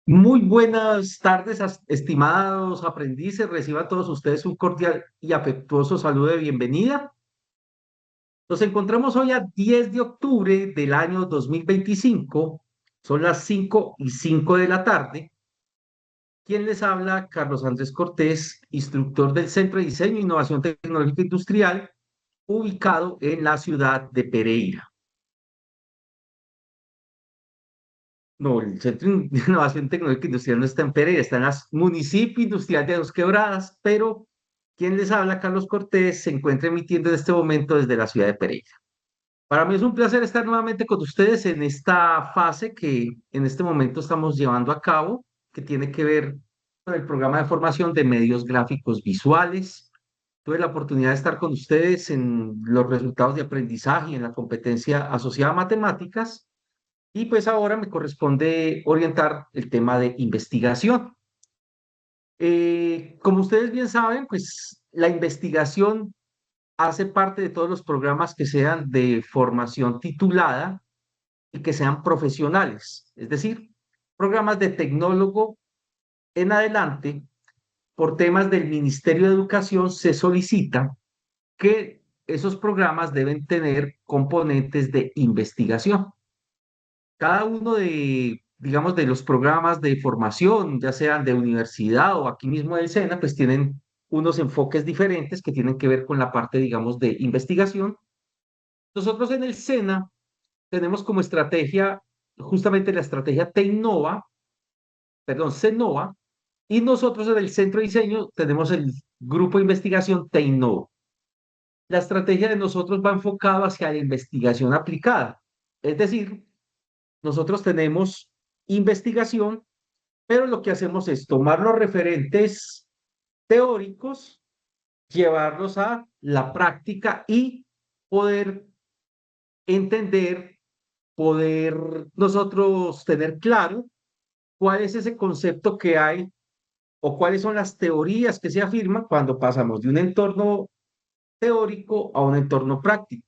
Muy buenas tardes, estimados aprendices. Reciban todos ustedes un cordial y afectuoso saludo de bienvenida. Nos encontramos hoy a 10 de octubre del año 2025. Son las 5:05 de la tarde. Quien les habla, Carlos Andrés Cortés, instructor del Centro de Diseño e Innovación Tecnológica Industrial, ubicado en la ciudad de Pereira. No, el Centro de Innovación Tecnológica Industrial no está en Pereira, está en el municipio industrial de Dos Quebradas, pero quien les habla, Carlos Cortés, se encuentra emitiendo en este momento desde la ciudad de Pereira. Para mí es un placer estar nuevamente con ustedes en esta fase que en este momento estamos llevando a cabo, que tiene que ver con el programa de formación de medios gráficos visuales. Tuve la oportunidad de estar con ustedes en los resultados de aprendizaje y en la competencia asociada a matemáticas. Y pues ahora me corresponde orientar el tema de investigación. Como ustedes bien saben, pues la investigación hace parte de todos los programas que sean de formación titulada y que sean profesionales, es decir, programas de tecnólogo en adelante. Por temas del Ministerio de Educación se solicita que esos programas deben tener componentes de investigación. Cada uno de, digamos, de los programas de formación, ya sean de universidad o aquí mismo del SENA, pues tienen unos enfoques diferentes que tienen que ver con la parte, digamos, de investigación. Nosotros en el SENA tenemos como estrategia justamente la estrategia Tecnova, perdón, CENOVA, y nosotros en el Centro de Diseño tenemos el grupo de investigación Tecnova. La estrategia de nosotros va enfocada hacia la investigación aplicada, es decir, nosotros tenemos investigación, pero lo que hacemos es tomar los referentes teóricos, llevarlos a la práctica y poder entender, poder nosotros tener claro cuál es ese concepto que hay o cuáles son las teorías que se afirman cuando pasamos de un entorno teórico a un entorno práctico.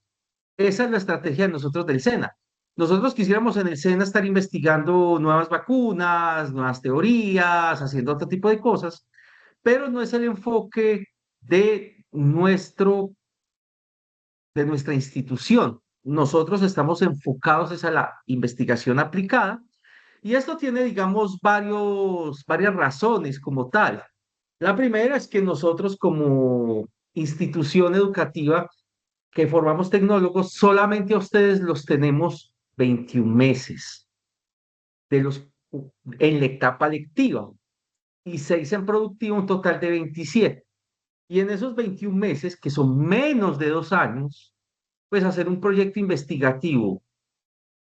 Esa es la estrategia de nosotros del SENA. Nosotros quisiéramos en el SENA estar investigando nuevas vacunas, nuevas teorías, haciendo otro tipo de cosas, pero no es el enfoque de de nuestra institución. Nosotros estamos enfocados es a la investigación aplicada y esto tiene, digamos, varias razones como tal. La primera es que nosotros como institución educativa que formamos tecnólogos, solamente a ustedes los tenemos 21 meses de los, en la etapa lectiva y 6 en productiva, un total de 27. Y en esos 21 meses, que son menos de 2 años, pues hacer un proyecto investigativo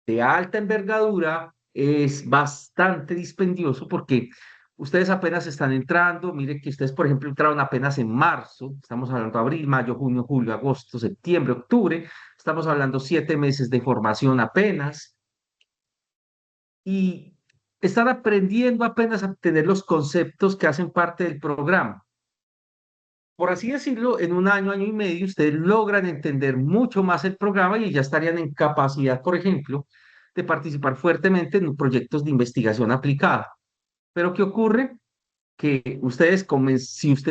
de alta envergadura es bastante dispendioso porque ustedes apenas están entrando. Mire que ustedes, por ejemplo, entraron apenas en marzo, estamos hablando de abril, mayo, junio, julio, agosto, septiembre, octubre, estamos hablando 7 meses de formación apenas y están aprendiendo apenas a tener los conceptos que hacen parte del programa. Por así decirlo, en un año, año y medio, ustedes logran entender mucho más el programa y ya estarían en capacidad, por ejemplo, de participar fuertemente en proyectos de investigación aplicada. Pero ¿qué ocurre? Que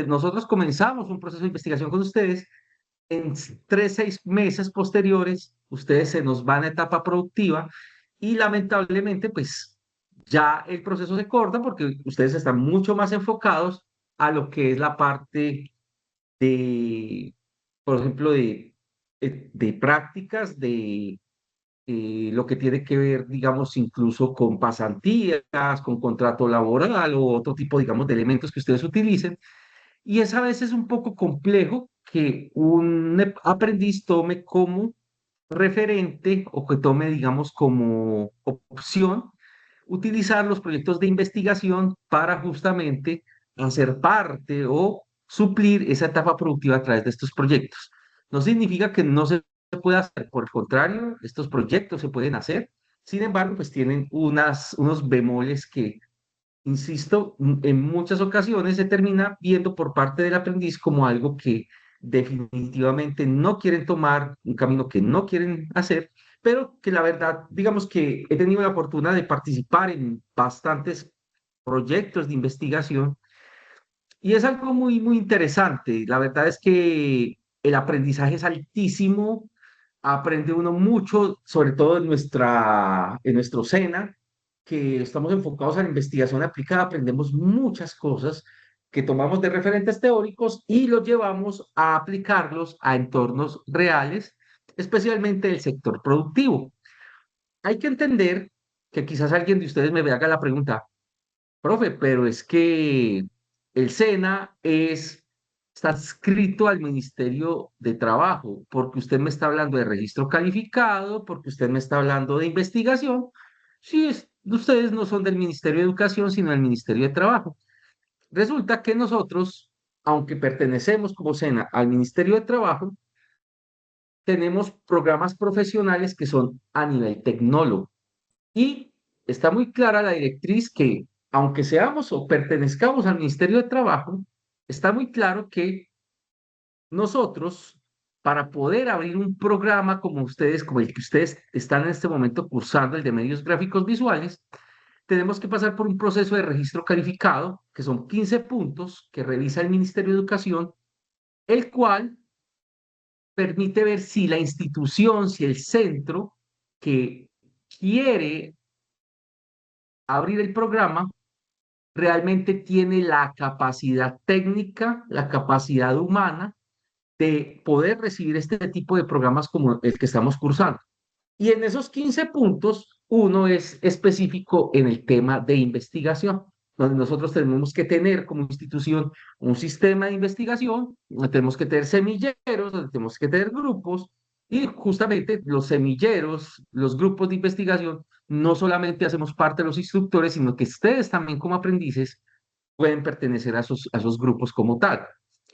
nosotros comenzamos un proceso de investigación con ustedes, en 3, 6 meses posteriores, ustedes se nos van a etapa productiva y lamentablemente, pues ya el proceso se corta porque ustedes están mucho más enfocados a lo que es la parte de, por ejemplo, de prácticas, de lo que tiene que ver, digamos, incluso con pasantías, con contrato laboral o otro tipo, digamos, de elementos que ustedes utilicen. Y es a veces un poco complejo que un aprendiz tome como referente o que tome, digamos, como opción utilizar los proyectos de investigación para justamente hacer parte o suplir esa etapa productiva a través de estos proyectos. No significa que no se pueda hacer, por el contrario, estos proyectos se pueden hacer, sin embargo, pues tienen unos bemoles que, insisto, en muchas ocasiones se termina viendo por parte del aprendiz como algo que definitivamente no quieren tomar, un camino que no quieren hacer, pero que la verdad, digamos que he tenido la fortuna de participar en bastantes proyectos de investigación. Y es algo muy, muy interesante. La verdad es que el aprendizaje es altísimo, aprende uno mucho, sobre todo en nuestro SENA, que estamos enfocados a la investigación aplicada, aprendemos muchas cosas que tomamos de referentes teóricos y los llevamos a aplicarlos a entornos reales, especialmente el sector productivo. Hay que entender que quizás alguien de ustedes me haga la pregunta, profe, pero es que el SENA está adscrito al Ministerio de Trabajo, porque usted me está hablando de registro calificado, porque usted me está hablando de investigación. Sí, ustedes no son del Ministerio de Educación, sino del Ministerio de Trabajo. Resulta que nosotros, aunque pertenecemos como SENA al Ministerio de Trabajo, tenemos programas profesionales que son a nivel tecnólogo. Y está muy clara la directriz que, aunque seamos o pertenezcamos al Ministerio de Trabajo, está muy claro que nosotros, para poder abrir un programa como ustedes, como el que ustedes están en este momento cursando, el de medios gráficos visuales, tenemos que pasar por un proceso de registro calificado, que son 15 puntos que revisa el Ministerio de Educación, el cual permite ver si la institución, si el centro que quiere abrir el programa realmente tiene la capacidad técnica, la capacidad humana de poder recibir este tipo de programas como el que estamos cursando. Y en esos 15 puntos, uno es específico en el tema de investigación, donde nosotros tenemos que tener como institución un sistema de investigación, donde tenemos que tener semilleros, donde tenemos que tener grupos, y justamente los semilleros, los grupos de investigación, no solamente hacemos parte de los instructores, sino que ustedes también como aprendices pueden pertenecer a esos grupos como tal.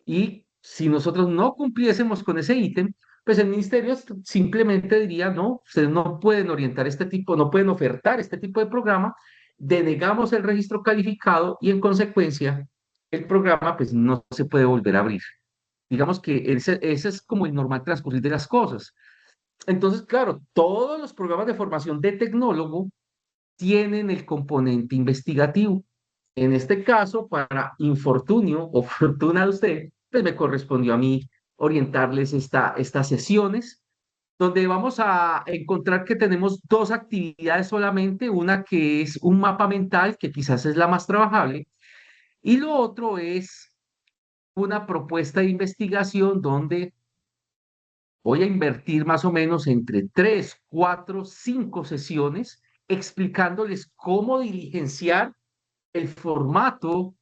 Y si nosotros no cumpliésemos con ese ítem, pues el ministerio simplemente diría, no, ustedes no pueden orientar este tipo, no pueden ofertar este tipo de programa, denegamos el registro calificado y en consecuencia el programa pues no se puede volver a abrir. Digamos que ese es como el normal transcurrir de las cosas. Entonces, claro, todos los programas de formación de tecnólogo tienen el componente investigativo. En este caso, para infortunio o fortuna de usted, pues me correspondió a mí orientarles estas sesiones, donde vamos a encontrar que tenemos dos actividades solamente, una que es un mapa mental, que quizás es la más trabajable, y lo otro es una propuesta de investigación donde voy a invertir más o menos entre 3, 4, 5 sesiones explicándoles cómo diligenciar el formato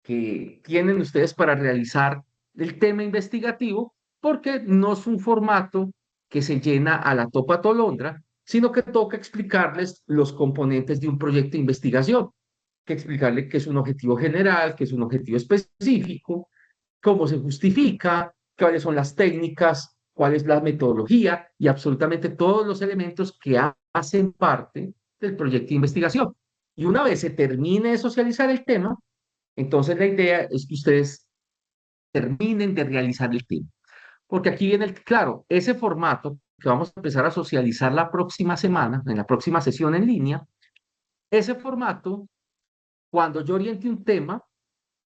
que tienen ustedes para realizar el tema investigativo, porque no es un formato que se llena a la topa tolondra, sino que toca explicarles los componentes de un proyecto de investigación, que explicarle qué es un objetivo general, qué es un objetivo específico, cómo se justifica, cuáles son las técnicas, cuál es la metodología y absolutamente todos los elementos que hacen parte del proyecto de investigación. Y una vez se termine de socializar el tema, entonces la idea es que ustedes terminen de realizar el tema. Porque aquí viene claro, ese formato que vamos a empezar a socializar la próxima semana, en la próxima sesión en línea, ese formato, cuando yo oriente un tema,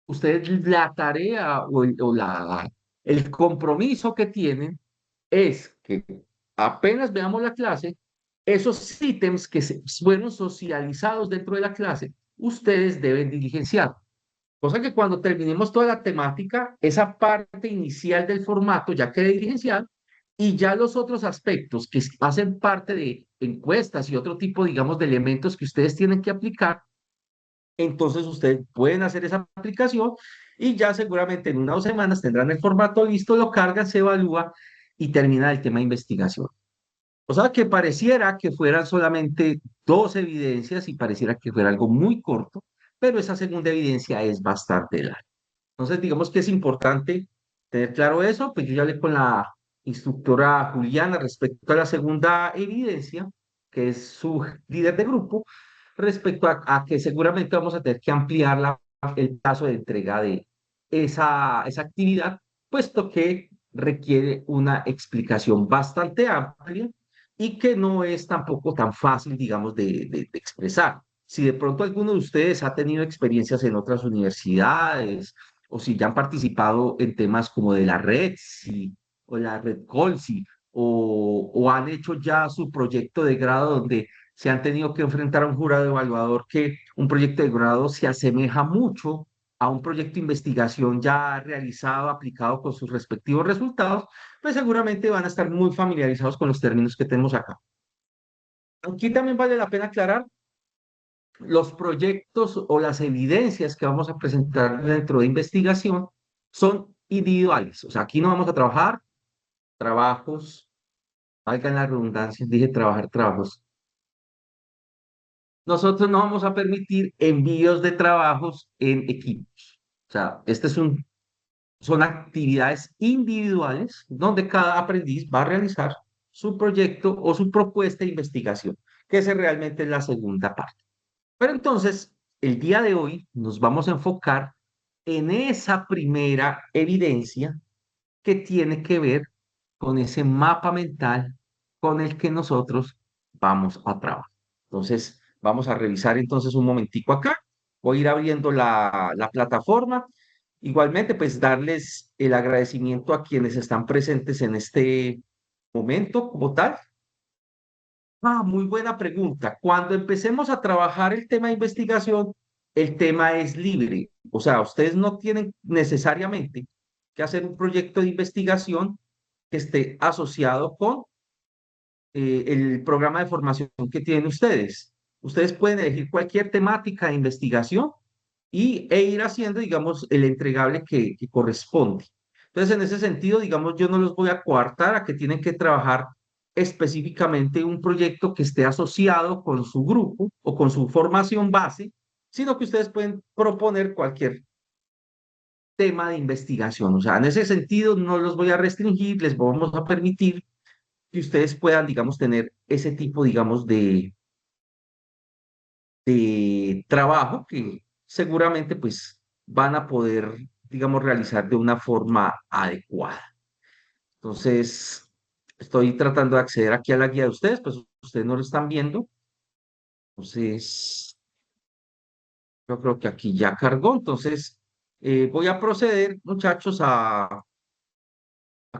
ustedes la tarea el compromiso que tienen es que apenas veamos la clase, esos ítems que fueron socializados dentro de la clase, ustedes deben diligenciar. Cosa que cuando terminemos toda la temática, esa parte inicial del formato ya quede diligenciada y ya los otros aspectos que hacen parte de encuestas y otro tipo, digamos, de elementos que ustedes tienen que aplicar, entonces ustedes pueden hacer esa aplicación y ya seguramente en 1 o 2 semanas tendrán el formato listo, lo cargan, se evalúa y termina el tema de investigación. O sea, que pareciera que fueran solamente dos evidencias y pareciera que fuera algo muy corto, pero esa segunda evidencia es bastante larga. Entonces, digamos que es importante tener claro eso, pues yo ya hablé con la instructora Juliana respecto a la segunda evidencia, que es su líder de grupo, respecto a que seguramente vamos a tener que ampliar el plazo de entrega de esa actividad, puesto que requiere una explicación bastante amplia y que no es tampoco tan fácil, digamos, de expresar. si de pronto alguno de ustedes ha tenido experiencias en otras universidades o si ya han participado en temas como de la red, si, o la red Colsi, o han hecho ya su proyecto de grado donde se han tenido que enfrentar a un jurado evaluador que un proyecto de grado se asemeja mucho a un proyecto de investigación ya realizado, aplicado con sus respectivos resultados, pues seguramente van a estar muy familiarizados con los términos que tenemos acá. Aquí también vale la pena aclarar los proyectos o las evidencias que vamos a presentar dentro de investigación son individuales. O sea, aquí no vamos a trabajar trabajos, valgan la redundancia, dije trabajar trabajos. Nosotros no vamos a permitir envíos de trabajos en equipos. O sea, son actividades individuales donde cada aprendiz va a realizar su proyecto o su propuesta de investigación, que esa realmente es la segunda parte. Pero entonces, el día de hoy nos vamos a enfocar en esa primera evidencia que tiene que ver con ese mapa mental con el que nosotros vamos a trabajar. Entonces, vamos a revisar entonces un momentico acá. Voy a ir abriendo la plataforma. Igualmente, pues darles el agradecimiento a quienes están presentes en este momento como tal. Muy buena pregunta. Cuando empecemos a trabajar el tema de investigación, el tema es libre. O sea, ustedes no tienen necesariamente que hacer un proyecto de investigación que esté asociado con el programa de formación que tienen ustedes. Ustedes pueden elegir cualquier temática de investigación e ir haciendo, digamos, el entregable que corresponde. Entonces, en ese sentido, digamos, yo no los voy a coartar a que tienen que trabajar específicamente un proyecto que esté asociado con su grupo o con su formación base, sino que ustedes pueden proponer cualquier tema de investigación. O sea, en ese sentido, no los voy a restringir, les vamos a permitir que ustedes puedan, digamos, tener ese tipo, digamos, de trabajo que seguramente pues van a poder, digamos, realizar de una forma adecuada. Entonces, estoy tratando de acceder aquí a la guía de ustedes, pues ustedes no lo están viendo. Entonces, yo creo que aquí ya cargó. Entonces, voy a proceder, muchachos, a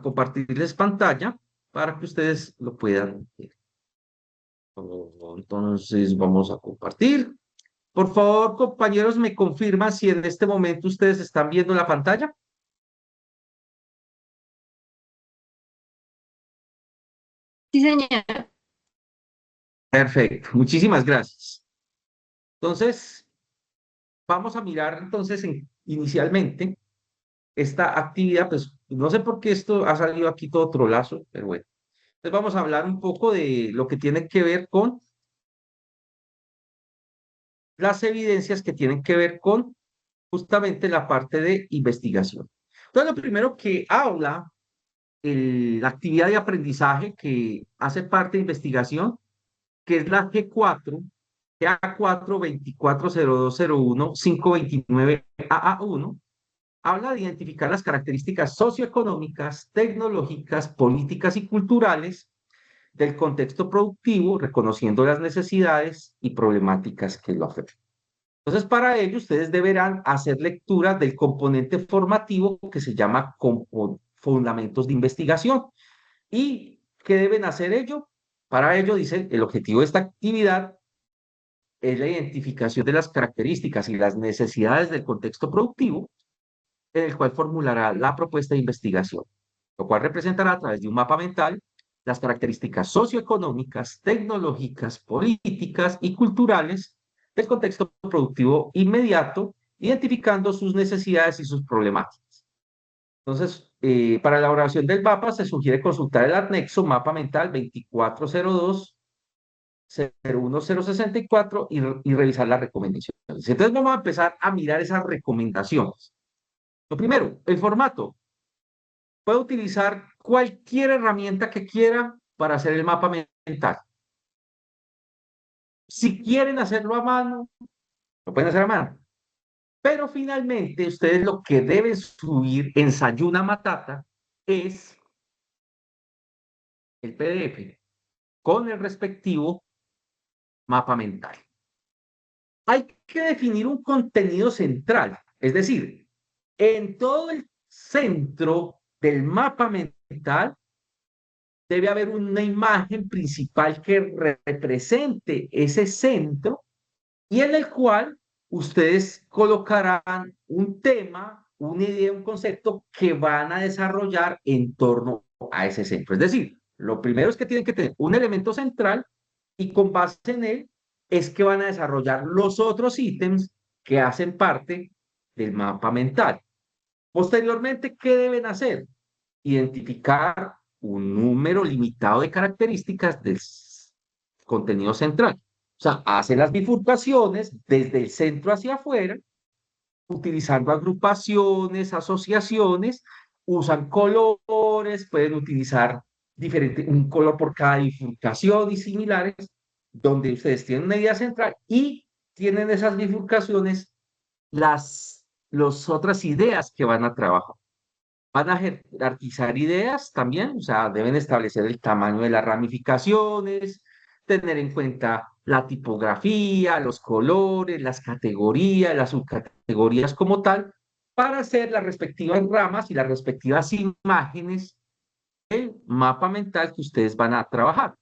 compartirles pantalla para que ustedes lo puedan ver. Entonces, vamos a compartir. Por favor, compañeros, me confirman si en este momento ustedes están viendo la pantalla. Sí, señor. Perfecto, muchísimas gracias. Entonces, vamos a mirar entonces inicialmente esta actividad, pues no sé por qué esto ha salido aquí todo trolazo, pero bueno. Entonces vamos a hablar un poco de lo que tiene que ver con las evidencias que tienen que ver con justamente la parte de investigación. Entonces, lo primero que habla la actividad de aprendizaje que hace parte de investigación, que es la G4, GA4 240201 529 AA1, habla de identificar las características socioeconómicas, tecnológicas, políticas y culturales del contexto productivo, reconociendo las necesidades y problemáticas que lo afectan. Entonces, para ello, ustedes deberán hacer lectura del componente formativo que se llama fundamentos de investigación. ¿Y qué deben hacer ello? Para ello, dice, el objetivo de esta actividad es la identificación de las características y las necesidades del contexto productivo en el cual formulará la propuesta de investigación, lo cual representará a través de un mapa mental las características socioeconómicas, tecnológicas, políticas y culturales del contexto productivo inmediato, identificando sus necesidades y sus problemáticas. Entonces, para la elaboración del mapa se sugiere consultar el anexo mapa mental 2402 01064 y revisar las recomendaciones. Entonces vamos a empezar a mirar esas recomendaciones. Lo primero, el formato. Puede utilizar cualquier herramienta que quiera para hacer el mapa mental. Si quieren hacerlo a mano, lo pueden hacer a mano. Pero finalmente, ustedes lo que deben subir en Sayuna Matata es el PDF con el respectivo mapa mental. hay que definir un contenido central, es decir, en todo el centro del mapa mental debe haber una imagen principal que represente ese centro y en el cual ustedes colocarán un tema, una idea, un concepto que van a desarrollar en torno a ese centro. Es decir, lo primero es que tienen que tener un elemento central y con base en él es que van a desarrollar los otros ítems que hacen parte del mapa mental. Posteriormente, ¿qué deben hacer? Identificar un número limitado de características del contenido central. O sea, hacen las bifurcaciones desde el centro hacia afuera, utilizando agrupaciones, asociaciones, usan colores, pueden utilizar un color por cada bifurcación y similares, donde ustedes tienen una idea central y tienen esas bifurcaciones las otras ideas que van a trabajar. Van a jerarquizar ideas también, o sea, deben establecer el tamaño de las ramificaciones, tener en cuenta la tipografía, los colores, las categorías, las subcategorías como tal, para hacer las respectivas ramas y las respectivas imágenes del mapa mental que ustedes van a trabajar.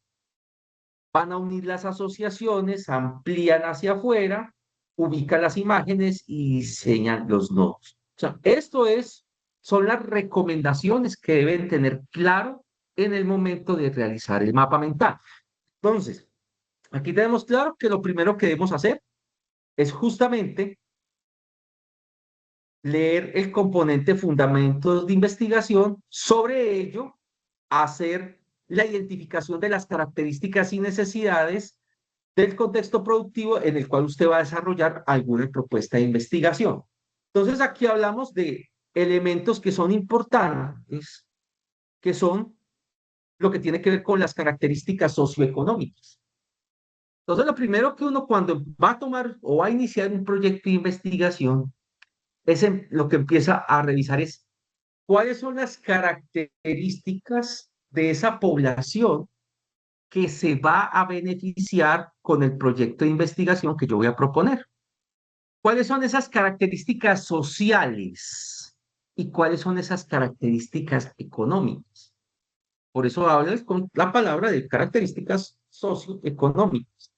Van a unir las asociaciones, amplían hacia afuera, ubican las imágenes y diseñan los nodos. O sea, son las recomendaciones que deben tener claro en el momento de realizar el mapa mental. Entonces, aquí tenemos claro que lo primero que debemos hacer es justamente leer el componente fundamentos de investigación, sobre ello hacer la identificación de las características y necesidades del contexto productivo en el cual usted va a desarrollar alguna propuesta de investigación. Entonces, aquí hablamos de elementos que son importantes, que son lo que tiene que ver con las características socioeconómicas. Entonces, lo primero que uno cuando va a tomar o va a iniciar un proyecto de investigación, lo que empieza a revisar es cuáles son las características de esa población que se va a beneficiar con el proyecto de investigación que yo voy a proponer. ¿Cuáles son esas características sociales y cuáles son esas características económicas? Por eso hablas con la palabra de características socioeconómicas.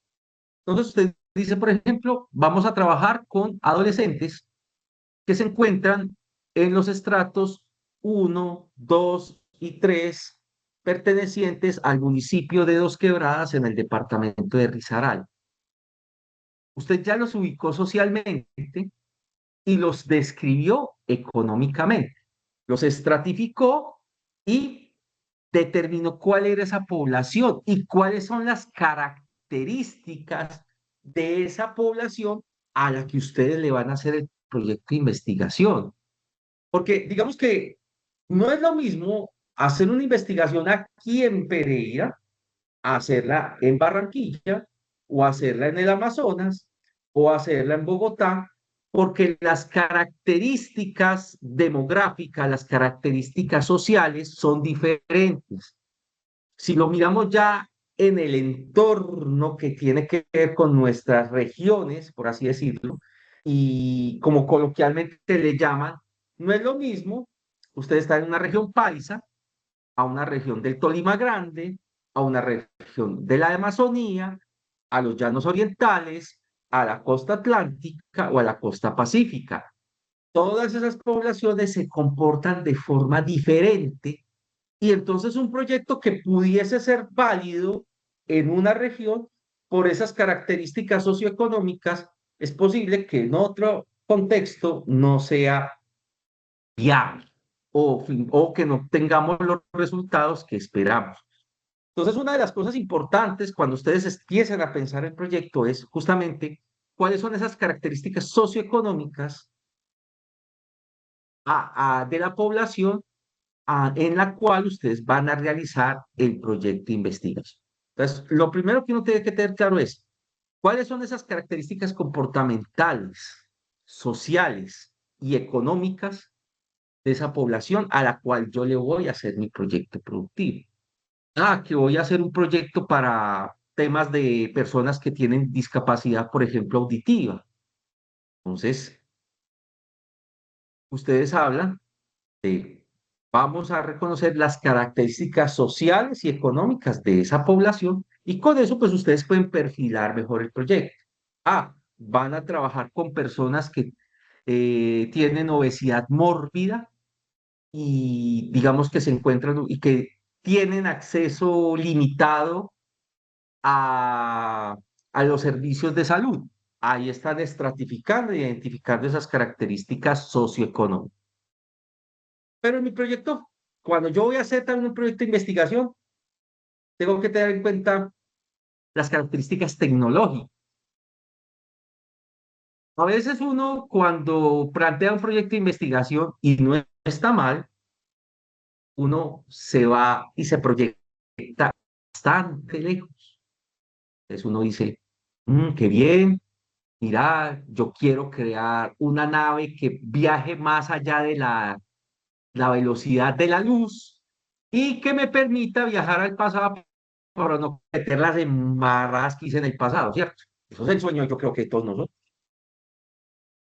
Entonces usted dice, por ejemplo, vamos a trabajar con adolescentes que se encuentran en los estratos 1, 2 y 3, pertenecientes al municipio de Dos Quebradas en el departamento de Risaralda. Usted ya los ubicó socialmente y los describió económicamente. Los estratificó y determinó cuál era esa población y cuáles son las características de esa población a la que ustedes le van a hacer el proyecto de investigación. Porque digamos que no es lo mismo hacer una investigación aquí en Pereira, hacerla en Barranquilla, o hacerla en el Amazonas, o hacerla en Bogotá, porque las características demográficas, las características sociales son diferentes. Si lo miramos ya en el entorno que tiene que ver con nuestras regiones, por así decirlo, y como coloquialmente le llaman, no es lo mismo usted está en una región paisa, a una región del Tolima Grande, a una región de la Amazonía, a los llanos orientales, a la costa atlántica o a la costa pacífica. Todas esas poblaciones se comportan de forma diferente y entonces un proyecto que pudiese ser válido en una región por esas características socioeconómicas, es posible que en otro contexto no sea viable o que no tengamos los resultados que esperamos. Entonces, una de las cosas importantes cuando ustedes empiecen a pensar el proyecto es justamente cuáles son esas características socioeconómicas de la población en la cual ustedes van a realizar el proyecto de investigación. Entonces, lo primero que uno tiene que tener claro es cuáles son esas características comportamentales, sociales y económicas de esa población a la cual yo le voy a hacer mi proyecto productivo. Que voy a hacer un proyecto para temas de personas que tienen discapacidad, por ejemplo, auditiva. Entonces, ustedes hablan de, vamos a reconocer las características sociales y económicas de esa población y con eso, pues ustedes pueden perfilar mejor el proyecto. Ah, van a trabajar con personas que tienen obesidad mórbida y digamos que se encuentran y que tienen acceso limitado a, a los servicios de salud. Ahí están estratificando e identificando esas características socioeconómicas. Pero en mi proyecto, cuando yo voy a hacer también un proyecto de investigación, tengo que tener en cuenta las características tecnológicas. A veces uno cuando plantea un proyecto de investigación y no está mal, uno se va y se proyecta bastante lejos. Entonces uno dice, qué bien, mira, yo quiero crear una nave que viaje más allá de la velocidad de la luz y que me permita viajar al pasado para no meter las embarradas que hice en el pasado, ¿cierto? Eso es el sueño, yo creo que de todos nosotros,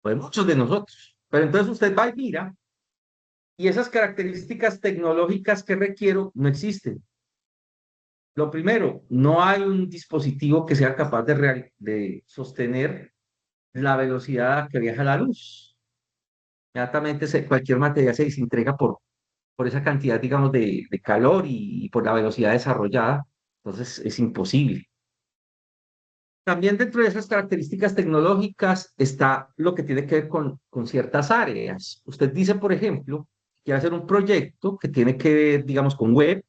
o de muchos de nosotros. Pero entonces usted va y mira, y esas características tecnológicas que requiero no existen. Lo primero, no hay un dispositivo que sea capaz de sostener la velocidad a que viaja la luz. Inmediatamente cualquier material se desintegra por esa cantidad, digamos, de calor y por la velocidad desarrollada. Entonces es imposible. También dentro de esas características tecnológicas está lo que tiene que ver con ciertas áreas. Usted dice, por ejemplo, que quiere hacer un proyecto que tiene que ver, digamos, con web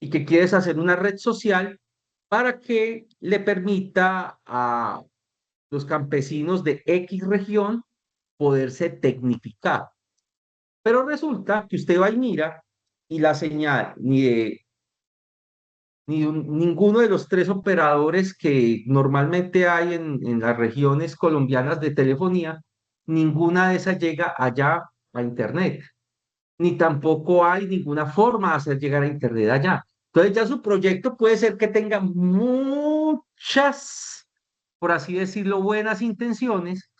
y que quieres hacer una red social para que le permita a los campesinos de X región poderse tecnificar. Pero resulta que usted va y mira y la señal ninguno de los tres operadores que normalmente hay en las regiones colombianas de telefonía, ninguna de esas llega allá a Internet, ni tampoco hay ninguna forma de hacer llegar a Internet allá. Entonces ya su proyecto puede ser que tenga muchas, por así decirlo, buenas intenciones,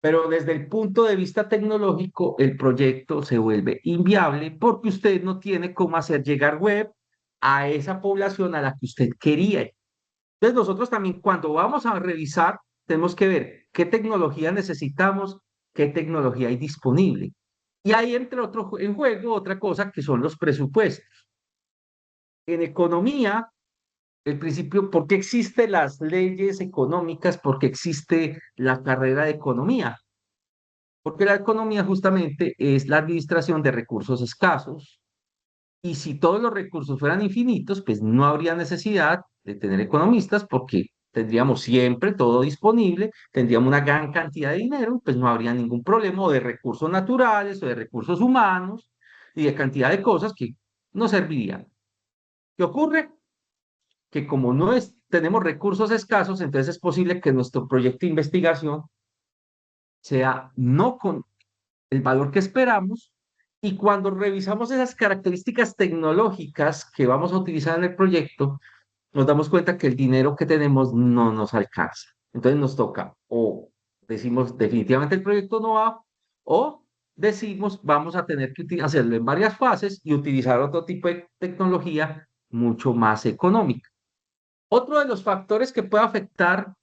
pero desde el punto de vista tecnológico, el proyecto se vuelve inviable porque usted no tiene cómo hacer llegar web a esa población a la que usted quería. Entonces nosotros también cuando vamos a revisar, tenemos que ver qué tecnología necesitamos, qué tecnología hay disponible. Y ahí entra en juego otra cosa que son los presupuestos. En economía, el principio, ¿por qué existen las leyes económicas? ¿Por qué existe la carrera de economía? Porque la economía justamente es la administración de recursos escasos y si todos los recursos fueran infinitos, pues no habría necesidad de tener economistas porque tendríamos siempre todo disponible, tendríamos una gran cantidad de dinero, pues no habría ningún problema o de recursos naturales o de recursos humanos y de cantidad de cosas que no servirían. ¿Qué ocurre? Que como no tenemos recursos escasos, entonces es posible que nuestro proyecto de investigación sea no con el valor que esperamos y cuando revisamos esas características tecnológicas que vamos a utilizar en el proyecto, nos damos cuenta que el dinero que tenemos no nos alcanza. Entonces nos toca o decimos definitivamente el proyecto no va o decimos vamos a tener que hacerlo en varias fases y utilizar otro tipo de tecnología mucho más económica. Otro de los factores que puede afectar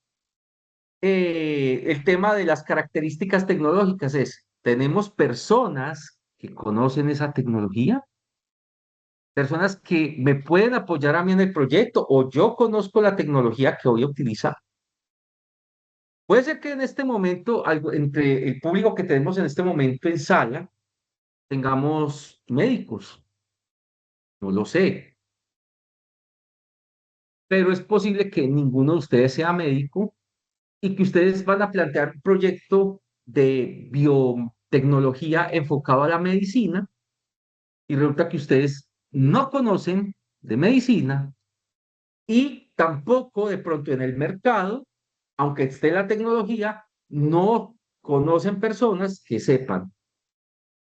el tema de las características tecnológicas es, tenemos personas que conocen esa tecnología, personas que me pueden apoyar a mí en el proyecto o yo conozco la tecnología que voy a utilizar. Puede ser que en este momento, entre el público que tenemos en este momento en sala, tengamos médicos, no lo sé, pero es posible que ninguno de ustedes sea médico y que ustedes van a plantear un proyecto de biotecnología enfocado a la medicina y resulta que ustedes no conocen de medicina y tampoco de pronto en el mercado, aunque esté la tecnología, no conocen personas que sepan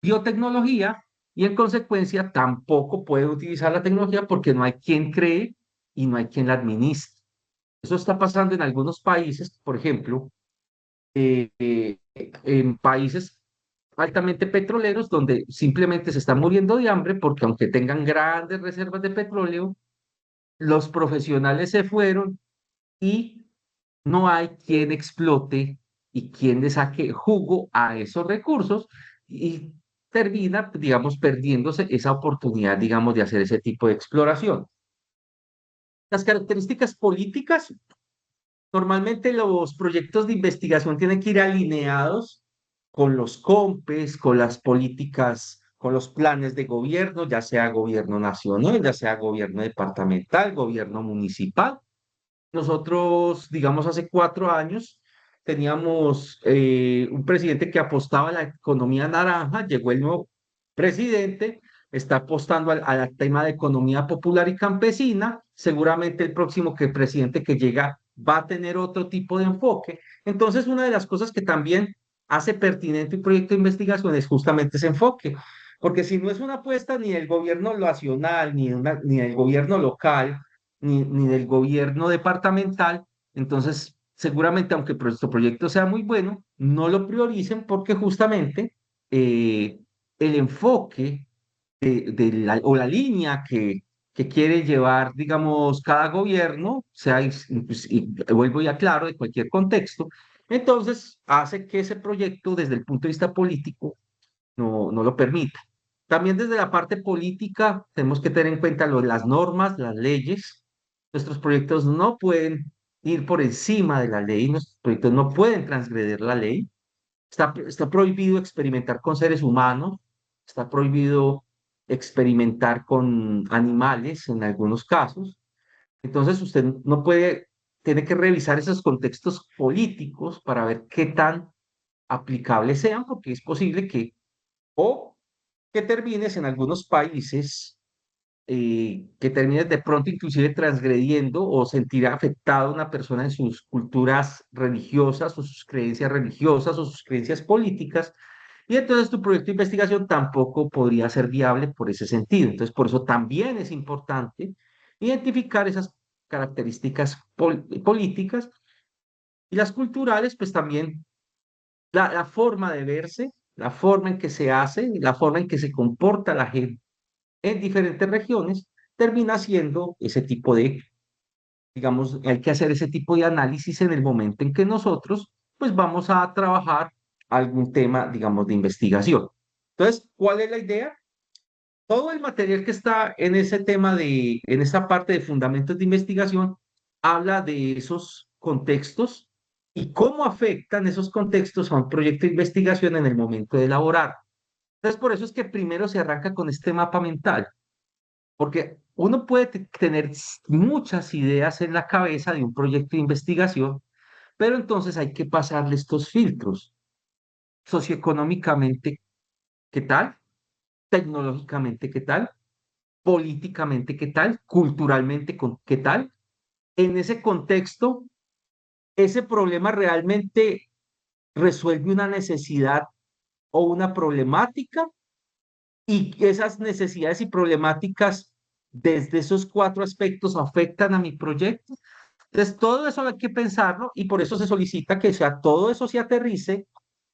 biotecnología y en consecuencia tampoco pueden utilizar la tecnología porque no hay quien cree y no hay quien la administre. Eso está pasando en algunos países, por ejemplo, en países altamente petroleros donde simplemente se están muriendo de hambre porque aunque tengan grandes reservas de petróleo, los profesionales se fueron y no hay quien explote y quien le saque jugo a esos recursos y termina, digamos, perdiéndose esa oportunidad, digamos, de hacer ese tipo de exploración. Las características políticas, normalmente los proyectos de investigación tienen que ir alineados con los COMPES, con las políticas, con los planes de gobierno, ya sea gobierno nacional, ya sea gobierno departamental, gobierno municipal. Nosotros, digamos, hace 4 años teníamos un presidente que apostaba a la economía naranja, llegó el nuevo presidente, está apostando al tema de economía popular y campesina, seguramente el próximo presidente que llega va a tener otro tipo de enfoque. Entonces, una de las cosas que también hace pertinente un proyecto de investigación es justamente ese enfoque, porque si no es una apuesta ni del gobierno nacional, ni del gobierno local, ni del gobierno departamental, entonces seguramente aunque nuestro proyecto sea muy bueno, no lo prioricen porque justamente eh, el enfoque o la línea que quiere llevar, digamos, cada gobierno, sea, y vuelvo ya claro, de cualquier contexto, entonces hace que ese proyecto desde el punto de vista político no lo permita. También desde la parte política tenemos que tener en cuenta las normas, las leyes. Nuestros proyectos no pueden ir por encima de la ley, nuestros proyectos no pueden transgredir la ley. Está prohibido experimentar con seres humanos, está prohibido experimentar con animales en algunos casos. Entonces usted no puede, tiene que revisar esos contextos políticos para ver qué tan aplicables sean, porque es posible que o que termines en algunos países, que termines de pronto inclusive transgrediendo o sentir afectada a una persona en sus culturas religiosas o sus creencias religiosas o sus creencias políticas, y entonces tu proyecto de investigación tampoco podría ser viable por ese sentido. Entonces, por eso también es importante identificar esas características políticas y las culturales, pues también la forma de verse, la forma en que se hace, la forma en que se comporta la gente en diferentes regiones, termina siendo ese tipo de, digamos, hay que hacer ese tipo de análisis en el momento en que nosotros, pues vamos a trabajar algún tema, digamos, de investigación. Entonces, ¿cuál es la idea? Todo el material que está en ese tema en esa parte de fundamentos de investigación, habla de esos contextos y cómo afectan esos contextos a un proyecto de investigación en el momento de elaborar. Entonces, por eso es que primero se arranca con este mapa mental, porque uno puede tener muchas ideas en la cabeza de un proyecto de investigación, pero entonces hay que pasarle estos filtros. Socioeconómicamente, ¿qué tal? Tecnológicamente, ¿qué tal? Políticamente, ¿qué tal? Culturalmente, ¿qué tal? En ese contexto, ese problema realmente resuelve una necesidad o una problemática, y esas necesidades y problemáticas desde esos cuatro aspectos afectan a mi proyecto. Entonces, todo eso hay que pensarlo y por eso se solicita que sea, todo eso se aterrice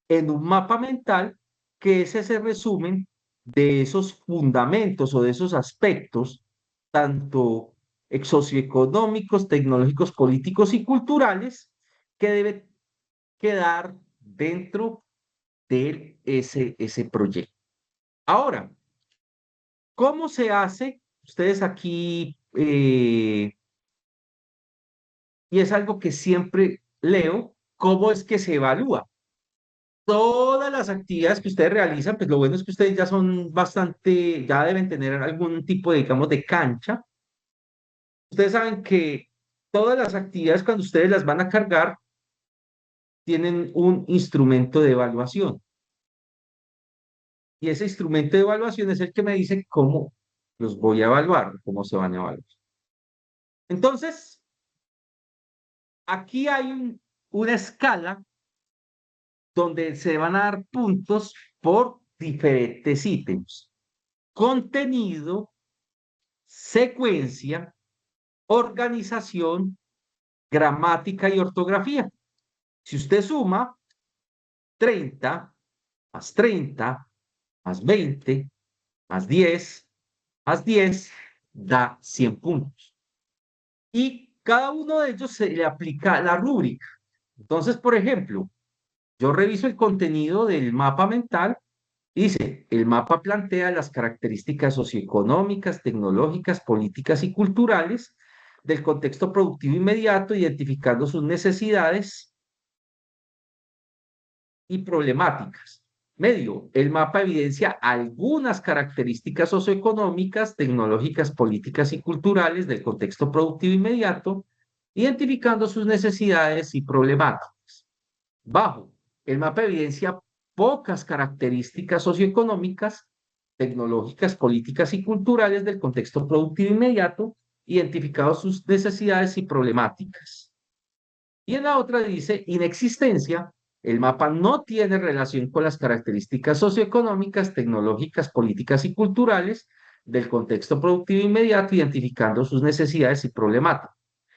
en un mapa mental, que es ese resumen de esos fundamentos o de esos aspectos, tanto socioeconómicos, tecnológicos, políticos y culturales, que debe quedar dentro de ese proyecto. Ahora, ¿cómo se hace? Ustedes aquí, y es algo que siempre leo, ¿cómo es que se evalúa? Todas las actividades que ustedes realizan, pues lo bueno es que ustedes ya son bastante, ya deben tener algún tipo de, digamos, de cancha. Ustedes saben que todas las actividades cuando ustedes las van a cargar tienen un instrumento de evaluación. Y ese instrumento de evaluación es el que me dice cómo los voy a evaluar, cómo se van a evaluar. Entonces, aquí hay una escala donde se van a dar puntos por diferentes ítems: contenido, secuencia, organización gramática y ortografía. Si usted suma 30 más 30 más 20 más 10 más 10 da 100 puntos. Y cada uno de ellos se le aplica la rúbrica. Entonces, por ejemplo, yo reviso el contenido del mapa mental y dice, el mapa plantea las características socioeconómicas, tecnológicas, políticas y culturales del contexto productivo inmediato, identificando sus necesidades y problemáticas. Medio, el mapa evidencia algunas características socioeconómicas, tecnológicas, políticas y culturales del contexto productivo inmediato, identificando sus necesidades y problemáticas. Bajo, el mapa evidencia pocas características socioeconómicas, tecnológicas, políticas y culturales del contexto productivo inmediato, identificando sus necesidades y problemáticas. Y en la otra dice inexistencia. El mapa no tiene relación con las características socioeconómicas, tecnológicas, políticas y culturales del contexto productivo inmediato, identificando sus necesidades y problemáticas.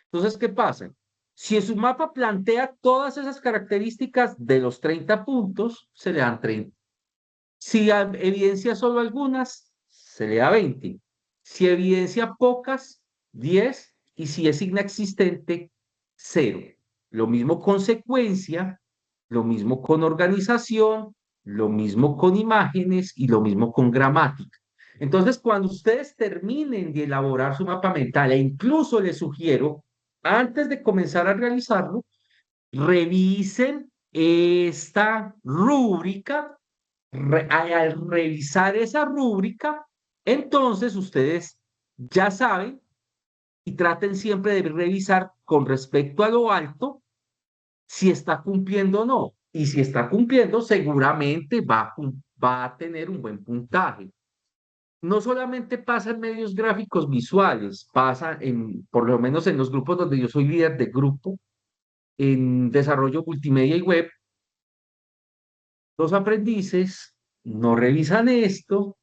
Entonces, ¿qué pasa? Si su mapa plantea todas esas características de los 30 puntos, se le dan 30. Si evidencia solo algunas, se le da 20. Si evidencia pocas, 10. Y si es inexistente, 0. Lo mismo con secuencia, lo mismo con organización, lo mismo con imágenes y lo mismo con gramática. Entonces, cuando ustedes terminen de elaborar su mapa mental, e incluso les sugiero, antes de comenzar a realizarlo, revisen esta rúbrica. Al revisar esa rúbrica, entonces ustedes ya saben y traten siempre de revisar con respecto a lo alto si está cumpliendo o no. Y si está cumpliendo, seguramente va a tener un buen puntaje. No solamente pasa en medios gráficos visuales, pasa por lo menos en los grupos donde yo soy líder de grupo, en desarrollo multimedia y web, los aprendices no revisan esto,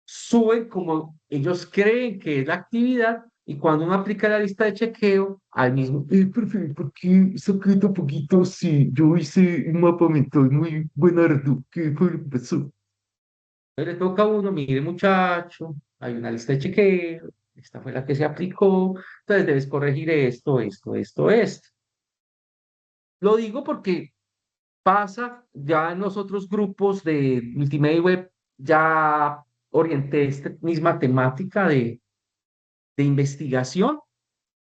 suben como ellos creen que es la actividad y cuando uno aplica la lista de chequeo, al mismo, profe, ¿por qué saqué tan poquito? Sí, yo hice un mapa mental muy buenardo, ¿qué fue lo que pasó? Entonces le toca a uno, mire muchacho, hay una lista de chequeo, esta fue la que se aplicó, entonces debes corregir esto, esto, esto, esto. Lo digo porque pasa ya en los otros grupos de multimedia y web, ya orienté esta misma temática de investigación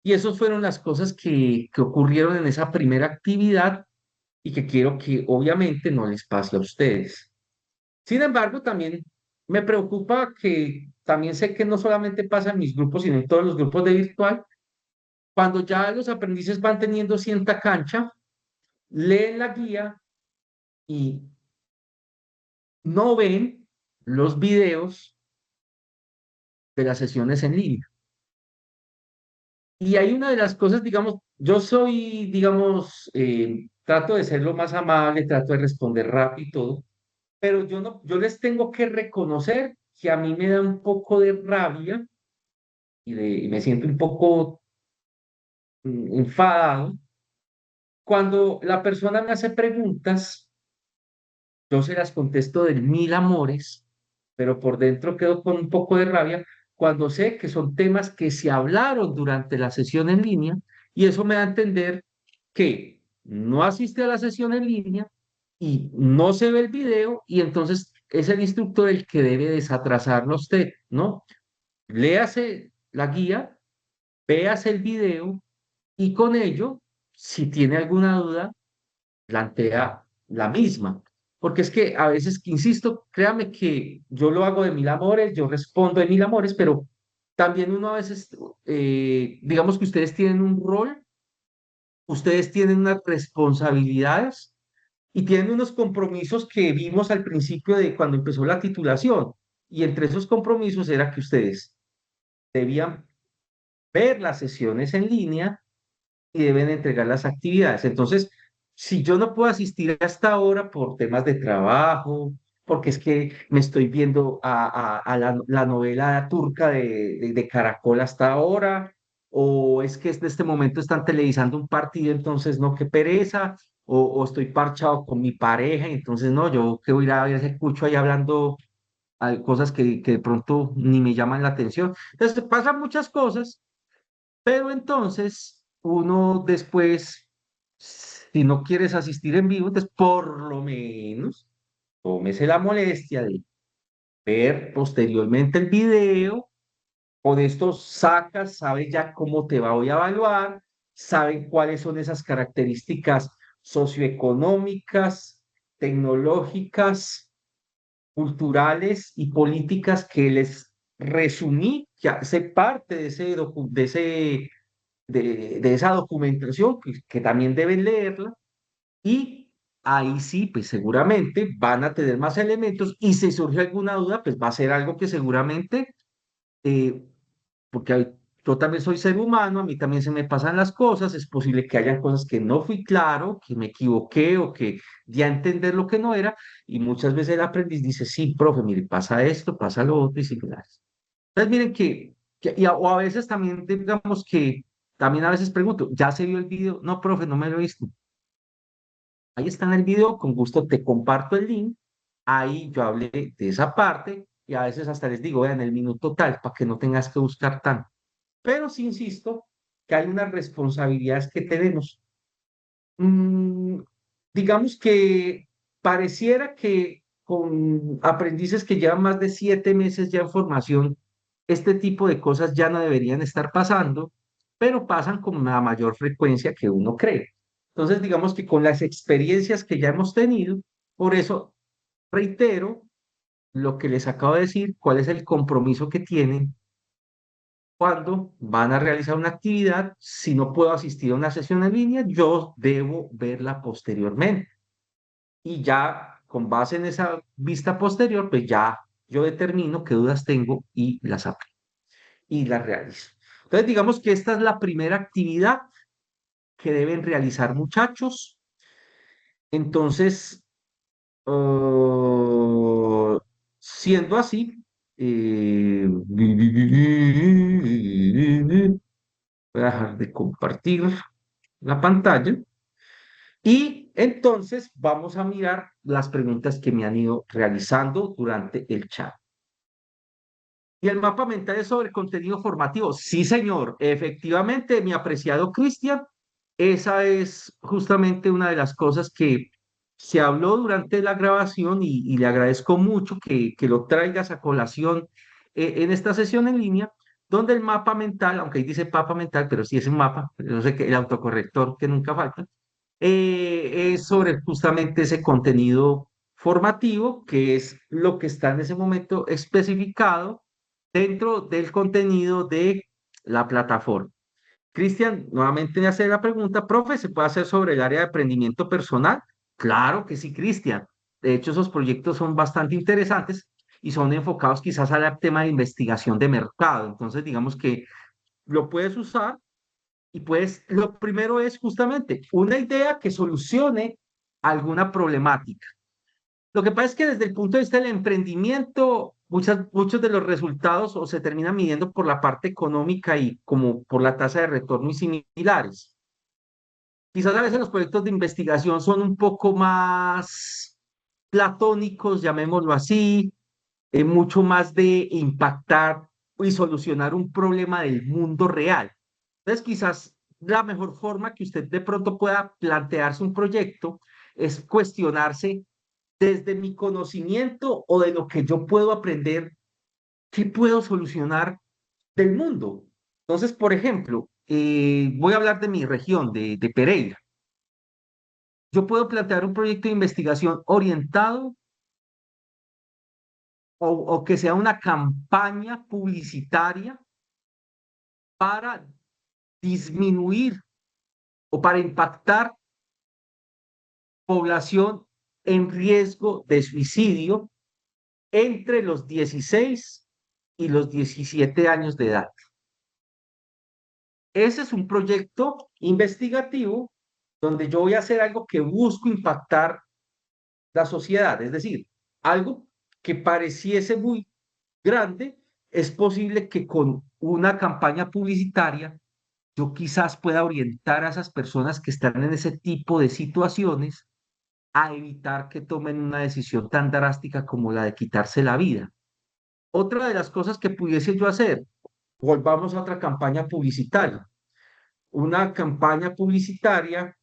y esas fueron las cosas que ocurrieron en esa primera actividad y que quiero que obviamente no les pase a ustedes. Sin embargo, también me preocupa que también sé que no solamente pasa en mis grupos, sino en todos los grupos de virtual, cuando ya los aprendices van teniendo cierta cancha, leen la guía y no ven los videos de las sesiones en línea. Y hay una de las cosas, digamos, yo soy, digamos, trato de ser lo más amable, trato de responder rápido y todo, pero yo no, yo les tengo que reconocer que a mí me da un poco de rabia y me siento un poco enfadado cuando la persona me hace preguntas, yo se las contesto de mil amores, pero por dentro quedo con un poco de rabia cuando sé que son temas que se hablaron durante la sesión en línea y eso me da a entender que no asiste a la sesión en línea y no se ve el video y entonces es el instructor el que debe desatrasarlo a usted, ¿no? Léase la guía, véase el video y con ello, si tiene alguna duda, plantea la misma. Porque es que a veces, que insisto, créame que yo lo hago de mil amores, yo respondo de mil amores, pero también uno a veces, digamos que ustedes tienen un rol, ustedes tienen unas responsabilidades y tienen unos compromisos que vimos al principio de cuando empezó la titulación. Y entre esos compromisos era que ustedes debían ver las sesiones en línea y deben entregar las actividades. Entonces, si yo no puedo asistir hasta ahora por temas de trabajo, porque es que me estoy viendo a la novela turca de Caracol hasta ahora, o es que en este momento están televisando un partido, entonces no, qué pereza, o estoy parchado con mi pareja, entonces no, yo que voy a ir a ver ese cucho ahí hablando cosas que de pronto ni me llaman la atención. Entonces pasan muchas cosas, pero entonces uno después, si no quieres asistir en vivo, entonces por lo menos tómese la molestia de ver posteriormente el video. Con esto sacas, sabes ya cómo te voy a evaluar, saben cuáles son esas características socioeconómicas, tecnológicas, culturales y políticas que les resumí, que hace parte de de esa documentación, que también deben leerla, y ahí sí, pues seguramente van a tener más elementos, y si surge alguna duda, pues va a ser algo que seguramente eh, porque yo también soy ser humano, a mí también se me pasan las cosas, es posible que hayan cosas que no fui claro, que me equivoqué o que di a entender lo que no era, y muchas veces el aprendiz dice, sí, profe, mire, pasa esto, pasa lo otro y similares. Entonces, miren o a veces también, digamos que, también a veces pregunto, ¿ya se vio el video? No, profe, no me lo he visto. Ahí está en el video, con gusto te comparto el link. Ahí yo hablé de esa parte y a veces hasta les digo, vean, el minuto tal, para que no tengas que buscar tanto. Pero sí insisto que hay unas responsabilidades que tenemos. Mm, digamos que pareciera que con aprendices que llevan más de 7 meses ya en formación, este tipo de cosas ya no deberían estar pasando, pero pasan con una mayor frecuencia que uno cree. Entonces, digamos que con las experiencias que ya hemos tenido, por eso reitero lo que les acabo de decir, cuál es el compromiso que tienen cuando van a realizar una actividad. Si no puedo asistir a una sesión en línea, yo debo verla posteriormente. Y ya con base en esa vista posterior, pues ya yo determino qué dudas tengo y las aplico y las realizo. Entonces, digamos que esta es la primera actividad que deben realizar, muchachos. Entonces, uh, siendo así, voy a dejar de compartir la pantalla y entonces vamos a mirar las preguntas que me han ido realizando durante el chat. Y el mapa mental es sobre contenido formativo. Sí, señor, efectivamente, mi apreciado Cristian, esa es justamente una de las cosas que se habló durante la grabación y le agradezco mucho que lo traigas a colación en esta sesión en línea, donde el mapa mental, aunque ahí dice mapa mental, pero sí es un mapa, no sé qué, el autocorrector que nunca falta, es sobre justamente ese contenido formativo, que es lo que está en ese momento especificado dentro del contenido de la plataforma. Cristian, nuevamente me hace la pregunta, profe, ¿se puede hacer sobre el área de aprendimiento personal? Claro que sí, Cristian. De hecho, esos proyectos son bastante interesantes y son enfocados quizás al tema de investigación de mercado. Entonces, digamos que lo puedes usar y pues lo primero es justamente una idea que solucione alguna problemática. Lo que pasa es que desde el punto de vista del emprendimiento, muchos de los resultados o se terminan midiendo por la parte económica y como por la tasa de retorno y similares. Quizás a veces los proyectos de investigación son un poco más platónicos, llamémoslo así, mucho más de impactar y solucionar un problema del mundo real. Entonces, quizás la mejor forma que usted de pronto pueda plantearse un proyecto es cuestionarse desde mi conocimiento o de lo que yo puedo aprender, ¿qué puedo solucionar del mundo? Entonces, por ejemplo, voy a hablar de mi región, de Pereira. Yo puedo plantear un proyecto de investigación orientado o que sea una campaña publicitaria para disminuir o para impactar población en riesgo de suicidio entre los 16 y los 17 años de edad. Ese es un proyecto investigativo donde yo voy a hacer algo que busco impactar la sociedad, es decir, algo que pareciese muy grande, es posible que con una campaña publicitaria yo quizás pueda orientar a esas personas que están en ese tipo de situaciones a evitar que tomen una decisión tan drástica como la de quitarse la vida. Otra de las cosas que pudiese yo hacer, volvamos a otra campaña publicitaria, una campaña publicitaria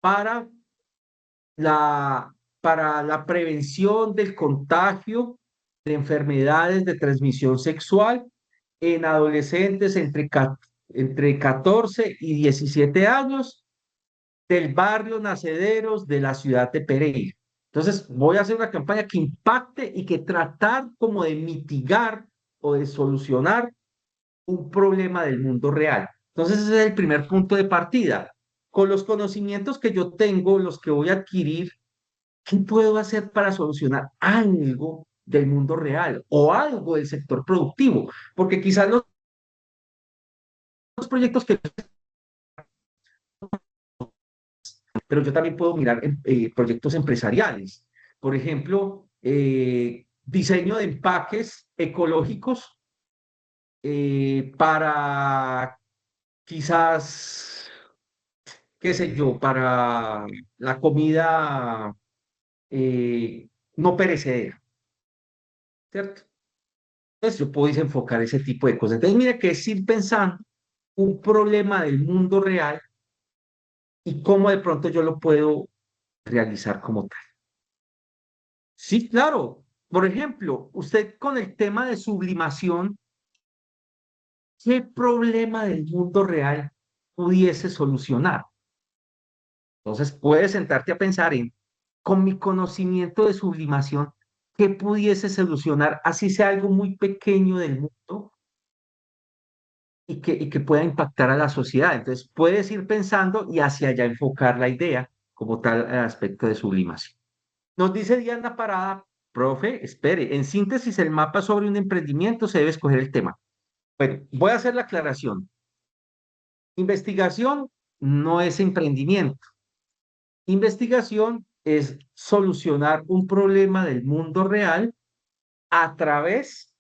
para la, para la prevención del contagio de enfermedades de transmisión sexual en adolescentes entre 14 y 17 años del barrio Nacederos de la ciudad de Pereira. Entonces, voy a hacer una campaña que impacte y que tratar como de mitigar o de solucionar un problema del mundo real. Entonces, ese es el primer punto de partida. Con los conocimientos que yo tengo, los que voy a adquirir, ¿qué puedo hacer para solucionar algo del mundo real o algo del sector productivo? Porque quizás los proyectos que, pero yo también puedo mirar proyectos empresariales. Por ejemplo, diseño de empaques ecológicos para quizás, qué sé yo, para la comida no perecedera, ¿cierto? Entonces yo puedo enfocar ese tipo de cosas. Entonces, mira que es ir pensando un problema del mundo real y cómo de pronto yo lo puedo realizar como tal. Sí, claro. Por ejemplo, usted con el tema de sublimación, ¿qué problema del mundo real pudiese solucionar? Entonces, puedes sentarte a pensar en, con mi conocimiento de sublimación, ¿qué pudiese solucionar, así sea algo muy pequeño del mundo y que pueda impactar a la sociedad? Entonces, puedes ir pensando y hacia allá enfocar la idea como tal aspecto de sublimación. Nos dice Diana Parada, profe, espere, en síntesis, el mapa sobre un emprendimiento se debe escoger el tema. Bueno, voy a hacer la aclaración. Investigación no es emprendimiento. Investigación es solucionar un problema del mundo real a través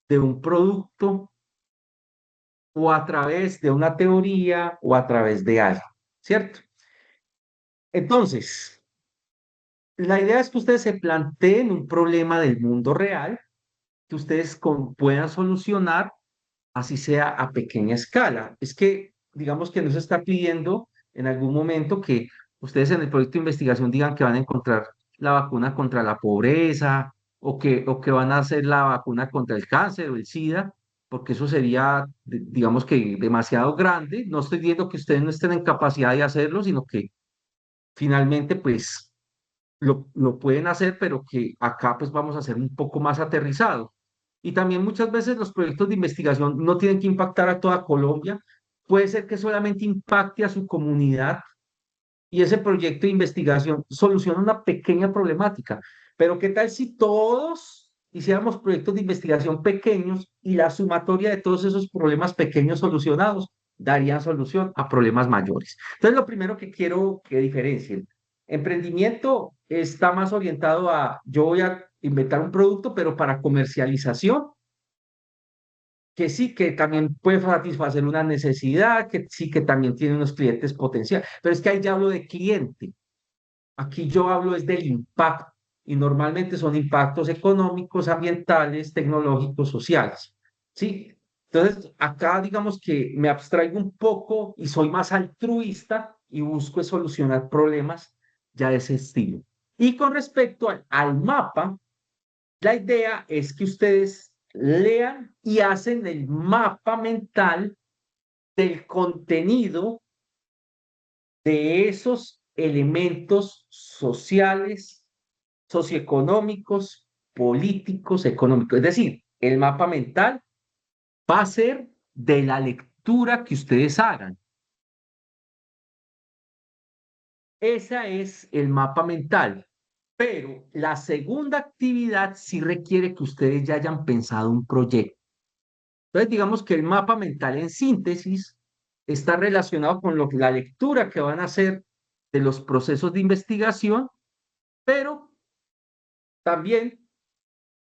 de un producto o a través de una teoría o a través de algo, ¿cierto? Entonces, la idea es que ustedes se planteen un problema del mundo real que ustedes puedan solucionar, así sea a pequeña escala. Es que, digamos que no se está pidiendo en algún momento que ustedes en el proyecto de investigación digan que van a encontrar la vacuna contra la pobreza o que van a hacer la vacuna contra el cáncer o el SIDA, porque eso sería, digamos que demasiado grande. No estoy diciendo que ustedes no estén en capacidad de hacerlo, sino que finalmente, pues lo pueden hacer, pero que acá pues vamos a ser un poco más aterrizados. Y también muchas veces los proyectos de investigación no tienen que impactar a toda Colombia, puede ser que solamente impacte a su comunidad y ese proyecto de investigación soluciona una pequeña problemática. Pero ¿qué tal si todos hiciéramos proyectos de investigación pequeños y la sumatoria de todos esos problemas pequeños solucionados darían solución a problemas mayores? Entonces, lo primero que quiero que diferencien, emprendimiento está más orientado a, yo voy a inventar un producto, pero para comercialización, que sí, que también puede satisfacer una necesidad, que sí, que también tiene unos clientes potenciales, pero es que ahí ya hablo de cliente. Aquí yo hablo es del impacto y normalmente son impactos económicos, ambientales, tecnológicos, sociales. ¿Sí? Entonces, acá digamos que me abstraigo un poco y soy más altruista y busco solucionar problemas ya de ese estilo. Y con respecto al mapa, la idea es que ustedes lean y hacen el mapa mental del contenido de esos elementos sociales, socioeconómicos, políticos, económicos. Es decir, el mapa mental va a ser de la lectura que ustedes hagan. Esa es el mapa mental. Pero la segunda actividad sí requiere que ustedes ya hayan pensado un proyecto. Entonces, digamos que el mapa mental en síntesis está relacionado con la lectura que van a hacer de los procesos de investigación, pero también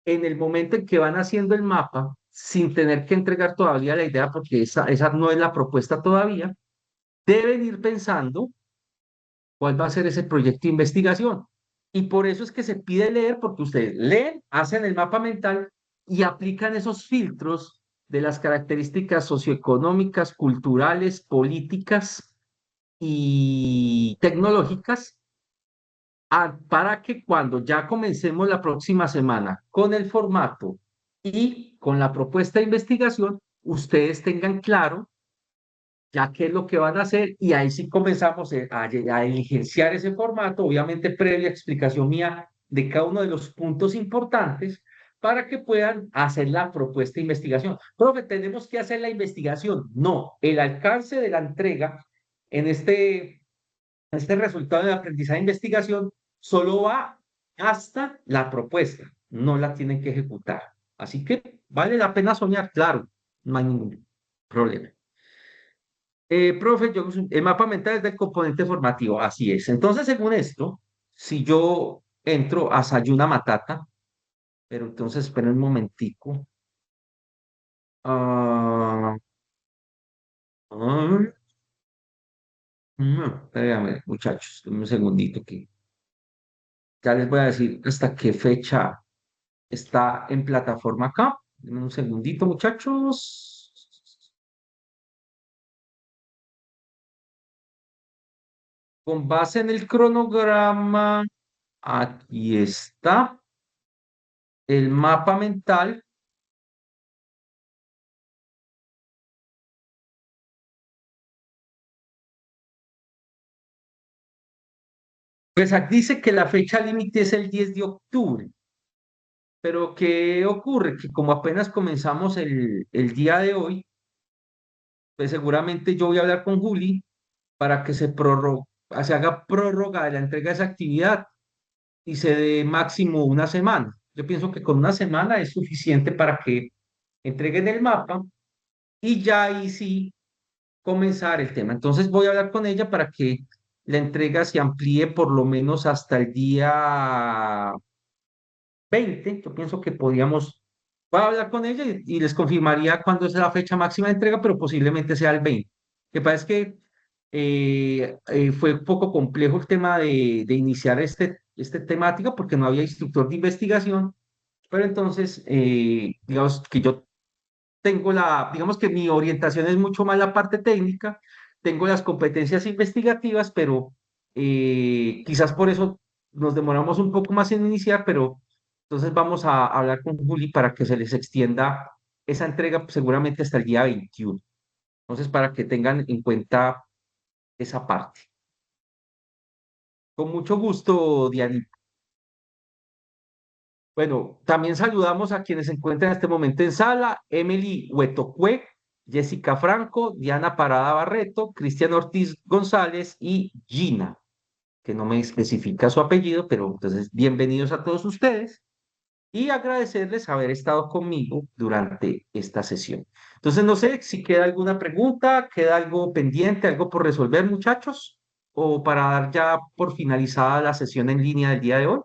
en el momento en que van haciendo el mapa, sin tener que entregar todavía la idea, porque esa no es la propuesta todavía, deben ir pensando cuál va a ser ese proyecto de investigación. Y por eso es que se pide leer, porque ustedes leen, hacen el mapa mental y aplican esos filtros de las características socioeconómicas, culturales, políticas y tecnológicas para que cuando ya comencemos la próxima semana con el formato y con la propuesta de investigación, ustedes tengan claro ya qué es lo que van a hacer y ahí sí comenzamos a diligenciar ese formato, obviamente previa explicación mía de cada uno de los puntos importantes para que puedan hacer la propuesta de investigación. Profe, ¿tenemos que hacer la investigación? No, el alcance de la entrega en este resultado de aprendizaje de investigación solo va hasta la propuesta, no la tienen que ejecutar. Así que vale la pena soñar, claro, no hay ningún problema. Profe, el mapa mental es del componente formativo, así es. Entonces, según esto, si yo entro a Sayuna Matata, pero entonces esperen un momentico. Ah, ah, espérame, muchachos, un segundito que ya les voy a decir hasta qué fecha está en plataforma acá. Denme un segundito, muchachos. Con base en el cronograma, aquí está el mapa mental. Pues aquí dice que la fecha límite es el 10 de octubre, pero ¿qué ocurre? Que como apenas comenzamos el día de hoy, pues seguramente yo voy a hablar con Juli para que se haga prórroga de la entrega de esa actividad y se dé máximo una semana. Yo pienso que con una semana es suficiente para que entreguen el mapa y ya ahí sí comenzar el tema. Entonces voy a hablar con ella para que la entrega se amplíe por lo menos hasta el día 20. Yo pienso que podríamos, voy a hablar con ella y les confirmaría cuándo es la fecha máxima de entrega, pero posiblemente sea el 20. Que pasa es que fue un poco complejo el tema de iniciar este temática porque no había instructor de investigación, pero entonces, digamos que yo digamos que mi orientación es mucho más la parte técnica, tengo las competencias investigativas, pero quizás por eso nos demoramos un poco más en iniciar, pero entonces vamos a hablar con Juli para que se les extienda esa entrega seguramente hasta el día 21. Entonces, para que tengan en cuenta esa parte. Con mucho gusto, Diana. Bueno, también saludamos a quienes se encuentran en este momento en sala: Emily Huetocue, Jessica Franco, Diana Parada Barreto, Cristian Ortiz González y Gina, que no me especifica su apellido, pero entonces bienvenidos a todos ustedes y agradecerles haber estado conmigo durante esta sesión. Entonces, no sé si queda alguna pregunta, queda algo pendiente, algo por resolver, muchachos, o para dar ya por finalizada la sesión en línea del día de hoy.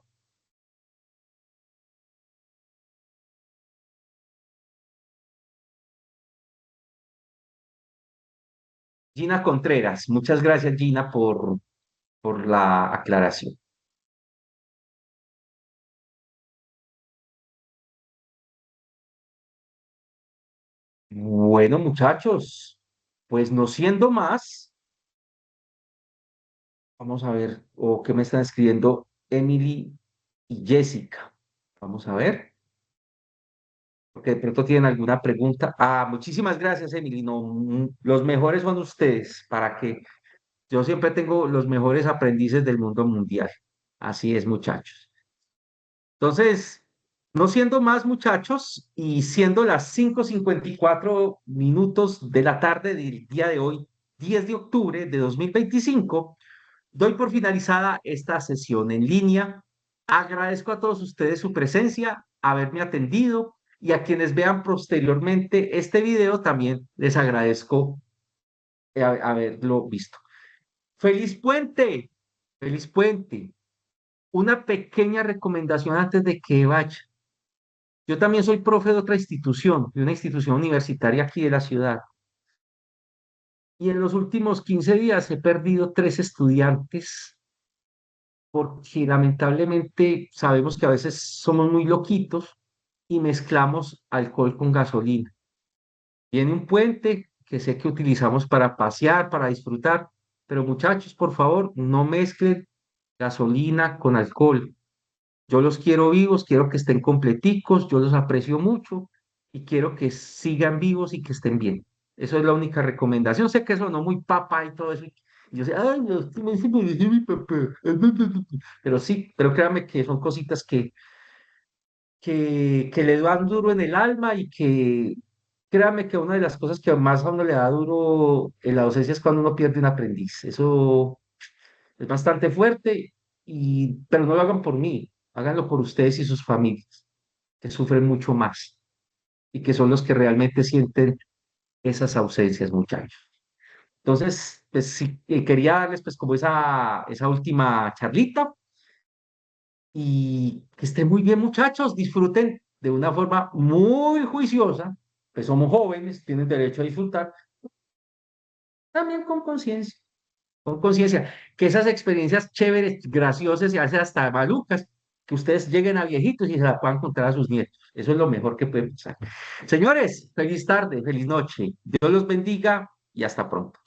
Gina Contreras, muchas gracias, Gina, por la aclaración. Bueno, muchachos, pues no siendo más, vamos a ver, o qué me están escribiendo Emily y Jessica. Vamos a ver, porque de pronto tienen alguna pregunta. Ah, muchísimas gracias, Emily. No, los mejores son ustedes, para que yo siempre tengo los mejores aprendices del mundo mundial. Así es, muchachos. Entonces, no siendo más muchachos y siendo las 5:54 de la tarde del día de hoy, 10 de octubre de 2025, doy por finalizada esta sesión en línea. Agradezco a todos ustedes su presencia, haberme atendido y a quienes vean posteriormente este video también les agradezco haberlo visto. ¡Feliz puente! ¡Feliz puente! Una pequeña recomendación antes de que vaya. Yo también soy profe de otra institución, de una institución universitaria aquí de la ciudad. Y en los últimos 15 días he perdido 3 estudiantes porque lamentablemente sabemos que a veces somos muy loquitos y mezclamos alcohol con gasolina. Viene un puente que sé que utilizamos para pasear, para disfrutar, pero muchachos, por favor, no mezclen gasolina con alcohol. Yo los quiero vivos, quiero que estén completicos, yo los aprecio mucho y quiero que sigan vivos y que estén bien. Eso es la única recomendación. Sé que sonó muy papá y todo eso. Y yo sé, ay, no, es que me dice mi papá. Pero sí, pero créanme que son cositas que le dan duro en el alma y que créanme que una de las cosas que más a uno le da duro en la docencia es cuando uno pierde un aprendiz. Eso es bastante fuerte, pero no lo hagan por mí, háganlo por ustedes y sus familias, que sufren mucho más y que son los que realmente sienten esas ausencias, muchachos. Entonces, pues sí, quería darles pues como esa última charlita y que estén muy bien, muchachos, disfruten de una forma muy juiciosa, pues somos jóvenes, tienen derecho a disfrutar, también con conciencia, que esas experiencias chéveres, graciosas y a veces hasta malucas, que ustedes lleguen a viejitos y se la puedan contar a sus nietos. Eso es lo mejor que pueden pasar. Señores, feliz tarde, feliz noche. Dios los bendiga y hasta pronto.